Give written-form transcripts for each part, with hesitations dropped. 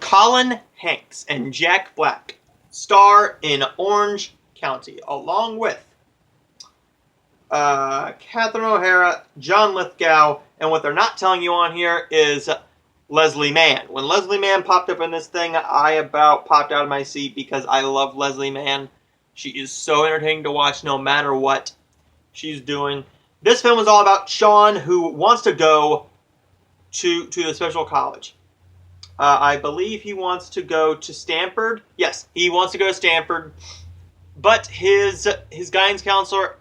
Colin Hanks and Jack Black star in Orange County, along with Catherine O'Hara, John Lithgow, and what they're not telling you on here is Leslie Mann. When Leslie Mann popped up in this thing, I about popped out of my seat because I love Leslie Mann. She is so entertaining to watch no matter what she's doing. This film is all about Sean, who wants to go to the special college. I believe he wants to go to Stanford. Yes, he wants to go to Stanford, but his guidance counselor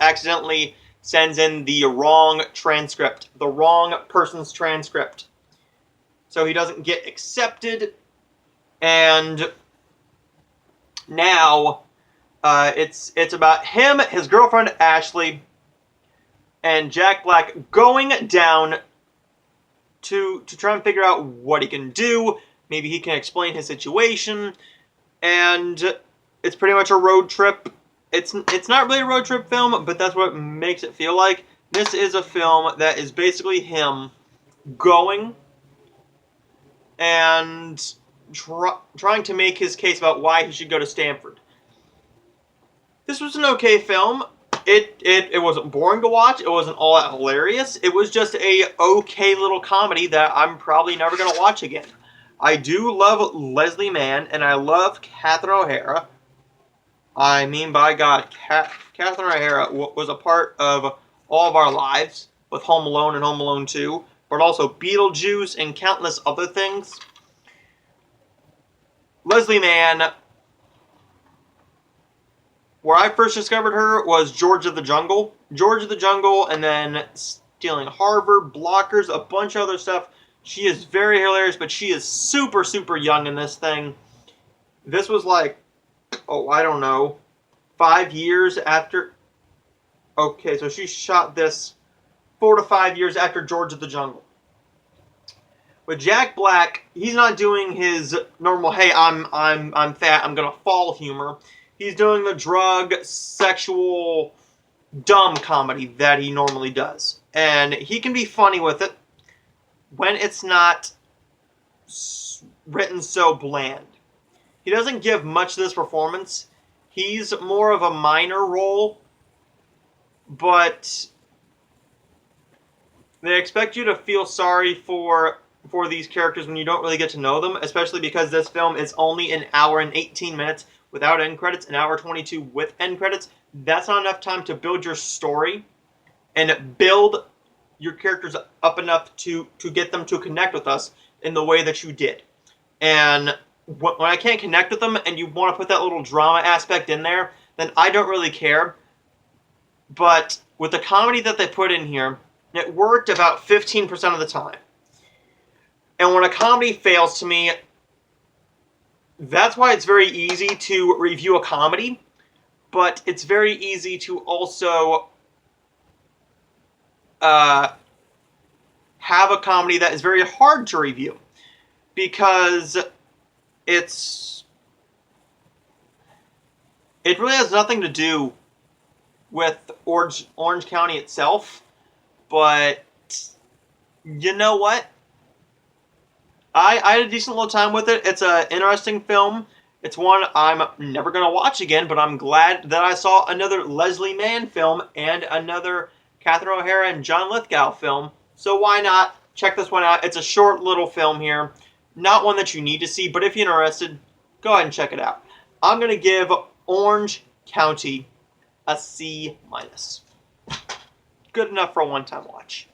accidentally sends in the wrong transcript, the wrong person's transcript. So he doesn't get accepted, and now it's about him, his girlfriend Ashley, and Jack Black going down to try and figure out what he can do. Maybe he can explain his situation, and it's pretty much a road trip. It's not really a road trip film, but that's what makes it feel like. This is a film that is basically him going and trying to make his case about why he should go to Stanford. This was an okay film. It wasn't boring to watch. It wasn't all that hilarious. It was just a okay little comedy that I'm probably never going to watch again. I do love Leslie Mann, and I love Catherine O'Hara. I mean, by God, Catherine O'Hara was a part of all of our lives with Home Alone and Home Alone 2, but also Beetlejuice and countless other things. Leslie Mann, where I first discovered her was George of the Jungle. George of the Jungle, and then Stealing Harvard, Blockers, a bunch of other stuff. She is very hilarious, but she is super, super young in this thing. This was like, I don't know, 5 years after... Okay, so she shot this 4 to 5 years after George of the Jungle. With Jack Black, he's not doing his normal, hey, I'm fat, I'm gonna fall humor. He's doing the drug, sexual, dumb comedy that he normally does. And he can be funny with it when it's not written so bland. He doesn't give much to this performance. He's more of a minor role, but they expect you to feel sorry for these characters when you don't really get to know them, especially because this film is only an hour and 18 minutes without end credits, an hour 22 with end credits. That's not enough time to build your story and build your characters up enough to get them to connect with us in the way that you did. And when I can't connect with them and you want to put that little drama aspect in there, then I don't really care. But with the comedy that they put in here, it worked about 15% of the time. And when a comedy fails to me, that's why it's very easy to review a comedy, but it's very easy to also have a comedy that is very hard to review, because it really has nothing to do with Orange County itself, but you know what? I had a decent little time with it. It's an interesting film. It's one I'm never going to watch again, but I'm glad that I saw another Leslie Mann film and another Catherine O'Hara and John Lithgow film. So why not check this one out? It's a short little film here. Not one that you need to see, but if you're interested, go ahead and check it out. I'm going to give Orange County a C-. Good enough for a one-time watch.